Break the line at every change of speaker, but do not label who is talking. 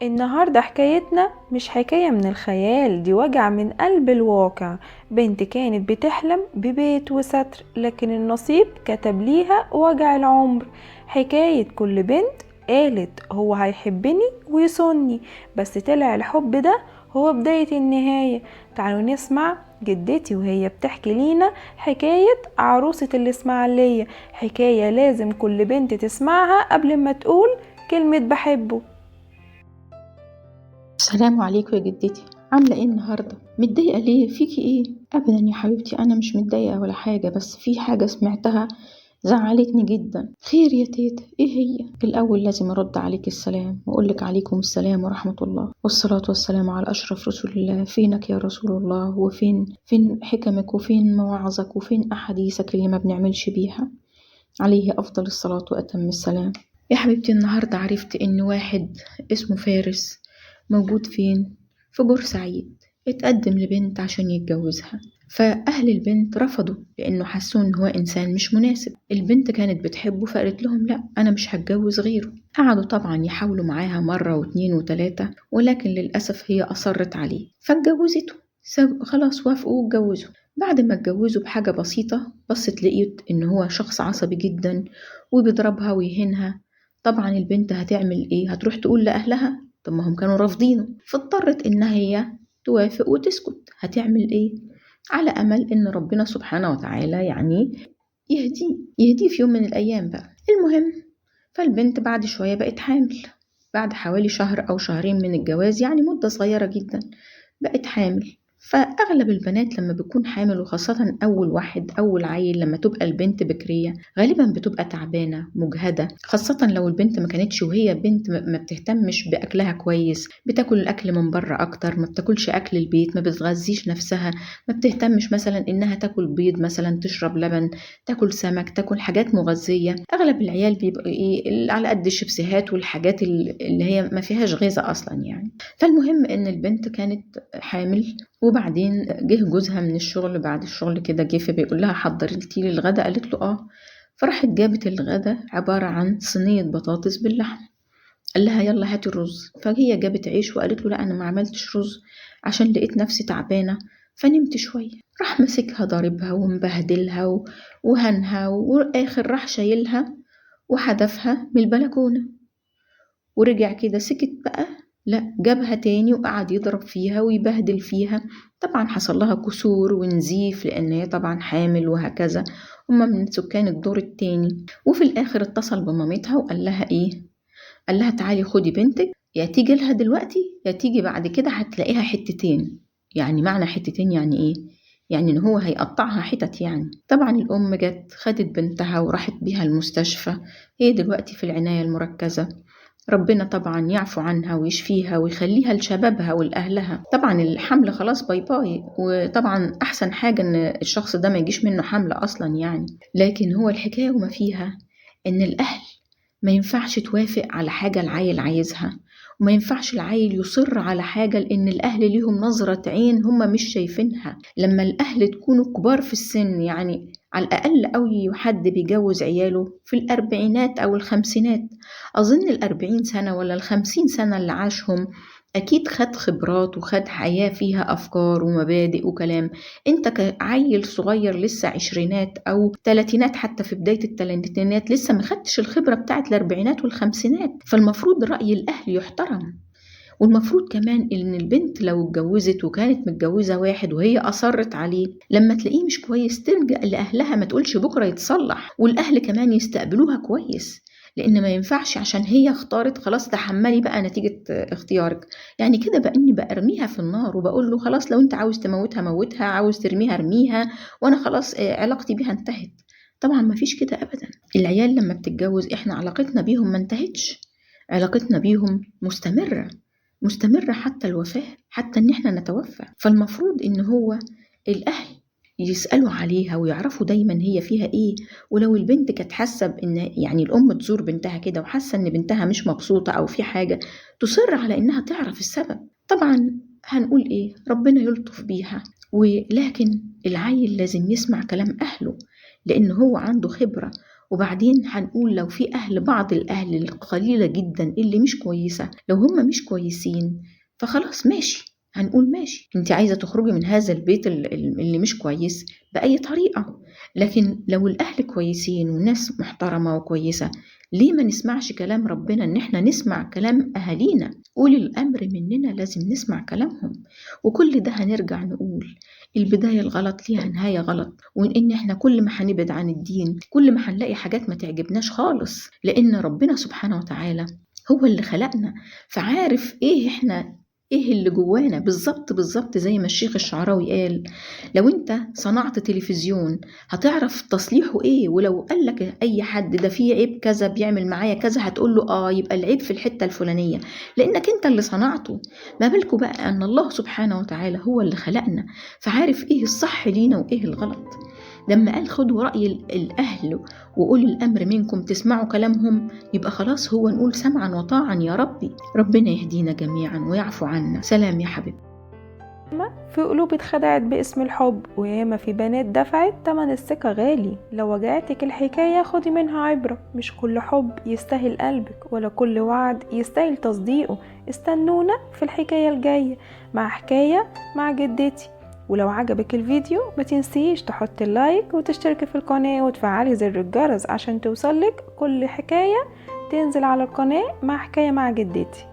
النهاردة حكايتنا مش حكاية من الخيال، دي وجع من قلب الواقع. بنت كانت بتحلم ببيت وستر، لكن النصيب كتب ليها وجع العمر. حكاية كل بنت قالت هو هيحبني ويصوني، بس طلع الحب ده هو بداية النهاية. تعالوا نسمع جدتي وهي بتحكي لينا حكاية عروسة الإسماعيلية، حكاية لازم كل بنت تسمعها قبل ما تقول كلمة بحبه.
السلام عليكم يا جدتي، عاملة ايه النهاردة؟ متضايقة ليه؟ فيكي ايه؟ ابدا يا حبيبتي، انا مش متضايقة ولا حاجة، بس في حاجة سمعتها زعلتني جدا. خير يا تيتا؟ ايه هي؟ الاول لازم ارد عليك السلام واقولك عليكم السلام ورحمة الله والصلاة والسلام على اشرف رسول الله. فينك يا رسول الله؟ وفين حكمك وفين مواعظك وفين احاديثك اللي ما بنعملش بيها؟ عليه افضل الصلاة واتم السلام. يا حبيبتي، النهاردة عرفت إن واحد اسمه فارس موجود فين؟ في بورسعيد. اتقدم لبنت عشان يتجوزها، فأهل البنت رفضوا لأنه حسوا إن هو إنسان مش مناسب. البنت كانت بتحبه فقالت لهم لا، أنا مش هتجوز غيره. قعدوا طبعا يحاولوا معاها مرة واتنين وتلاتة، ولكن للأسف هي أصرت عليه فاتجوزته. خلاص وافقوا واتجوزوا. بعد ما اتجوزوا بحاجة بسيطة بصت لقيت إن هو شخص عصبي جدا وبيضربها ويهينها. طبعا البنت هتعمل ايه؟ هتروح تقول لأهلها؟ طب ما هم كانوا رافضينه. فاضطرت إنها هي توافق وتسكت. هتعمل ايه؟ على أمل إن ربنا سبحانه وتعالى يعني يهديه في يوم من الأيام بقى. المهم، فالبنت بعد شوية بقت حامل. بعد حوالي شهر أو شهرين من الجواز، يعني مدة صغيرة جدا، بقت حامل. فأغلب البنات لما بتكون حامل، وخاصة أول عيل، لما تبقى البنت بكرية غالبا بتبقى تعبانة مجهدة، خاصة لو البنت ما كانتش وهي بنت ما بتهتمش بأكلها كويس، بتاكل الأكل من بره أكتر، ما بتاكلش أكل البيت، ما بتغذيش نفسها، ما بتهتمش مثلا إنها تاكل بيض مثلا، تشرب لبن، تاكل سمك، تاكل حاجات مغذية. أغلب العيال بيبقى إيه، على قد الشيبسيهات والحاجات اللي هي ما فيهاش غذاء أصلا يعني. فالمهم إن البنت كانت حامل، وبعدين جه جوزها من الشغل، بعد الشغل كده جه فبيقول لها حضرتي لي الغدا؟ قالت له اه. فراحت جابت الغدا عبارة عن صينية بطاطس باللحم. قال لها يلا هاتي الرز. فهي جابت عيش وقالت له لا، انا ما عملتش رز عشان لقيت نفسي تعبانة فنمت شوية. راح مسكها ضاربها ومبهدلها وهنها، واخر راح شايلها وحدفها من البلكونة. ورجع كده سكت بقى؟ لا، جابها تاني وقعد يضرب فيها ويبهدل فيها. طبعا حصل لها كسور ونزيف لأن هي طبعا حامل وهكذا. هما من سكان الدور التاني. وفي الآخر اتصل بمامتها وقال لها إيه؟ قال لها تعالي خدي بنتك، يا تيجي لها دلوقتي يا تيجي بعد كده هتلاقيها حتتين. يعني معنى حتتين يعني إيه؟ يعني إن هو هيقطعها حتت يعني. طبعا الأم جت خدت بنتها وراحت بيها المستشفى. هي دلوقتي في العناية المركزة. ربنا طبعا يعفو عنها ويشفيها ويخليها لشبابها ولأهلها. طبعا الحمل خلاص باي باي، وطبعا أحسن حاجة إن الشخص ده ما يجيش منه حمل أصلا يعني. لكن هو الحكاية وما فيها إن الأهل ما ينفعش توافق على حاجة العيل عايزها، وما ينفعش العيل يصر على حاجة، لأن الأهل ليهم نظرة عين هم مش شايفينها. لما الأهل تكونوا كبار في السن، يعني على الأقل أوي حد بيجوز عياله في الأربعينات أو الخمسينات، أظن 40 سنة ولا 50 سنة اللي عاشهم أكيد خد خبرات وخد حياة فيها أفكار ومبادئ وكلام. أنت كعيل صغير لسه عشرينات أو تلاتينات، حتى في بداية التلاتينات لسه ما خدتش الخبرة بتاعت الأربعينات والخمسينات. فالمفروض رأي الأهل يحترم. والمفروض كمان إن البنت لو اتجوزت وكانت متجوزة واحد وهي أصرت عليه، لما تلاقيه مش كويس تلجأ لأهلها، ما تقولش بكرة يتصلح. والأهل كمان يستقبلوها كويس، لأن ما ينفعش عشان هي اختارت خلاص تحملي بقى نتيجة اختيارك. يعني كده بأني بأرميها في النار وبقول له خلاص لو أنت عاوز تموتها موتها، عاوز ترميها ارميها، وأنا خلاص علاقتي بيها انتهت. طبعا ما فيش كده أبدا. العيال لما بتتجوز إحنا علاقتنا بيهم ما انتهتش، علاقتنا بيهم مستمرة حتى الوفاة، حتى إن إحنا نتوفى. فالمفروض إن هو الأهل يسألوا عليها ويعرفوا دايما هي فيها إيه. ولو البنت كانت حاسة إن يعني الأم تزور بنتها كده وحاسة إن بنتها مش مبسوطة أو في حاجة، تصر على إنها تعرف السبب. طبعا هنقول إيه، ربنا يلطف بيها. ولكن العيل لازم يسمع كلام أهله، لأن هو عنده خبرة وبعدين هنقول لو في بعض الأهل القليلة جدا اللي مش كويسة، لو هم مش كويسين فخلاص ماشي، هنقول ماشي، انت عايزة تخرجي من هذا البيت اللي مش كويس بأي طريقة. لكن لو الأهل كويسين وناس محترمة وكويسة، ليه ما نسمعش كلام ربنا؟ ان احنا نسمع كلام أهالينا، أولي الأمر مننا لازم نسمع كلامهم. وكل ده هنرجع نقول البداية الغلط ليها نهاية غلط، وإن إحنا كل ما هنبعد عن الدين كل ما هنلاقي حاجات ما تعجبناش خالص، لأن ربنا سبحانه وتعالى هو اللي خلقنا، فعارف إيه اللي جوانا بالظبط بالظبط. زي ما الشيخ الشعراوي قال، لو أنت صنعت تلفزيون هتعرف تصليحه إيه، ولو قالك أي حد ده فيه عيب كذا بيعمل معايا كذا هتقول له يبقى العيب في الحتة الفلانية، لأنك أنت اللي صنعته. ما بالكوا بقى أن الله سبحانه وتعالى هو اللي خلقنا، فعارف إيه الصح لينا وإيه الغلط. لما قال خدوا رأي الأهل وأولي الأمر منكم تسمعوا كلامهم، يبقى خلاص هو نقول سمعا وطاعا يا ربي. ربنا يهدينا جميعا ويعفو عنا. سلام يا حبيبي.
في قلوب اتخدعت باسم الحب، وياما في بنات دفعت تمن الثقة غالي. لو وجعتك الحكاية خدي منها عبرة، مش كل حب يستاهل قلبك، ولا كل وعد يستاهل تصديقه. استنونا في الحكاية الجاية مع حكاية مع جدتي. ولو عجبك الفيديو ما تنسيش تحط اللايك وتشتركي في القناة وتفعلي زر الجرس عشان توصلك كل حكاية تنزل على القناة مع حكاية مع جدتي.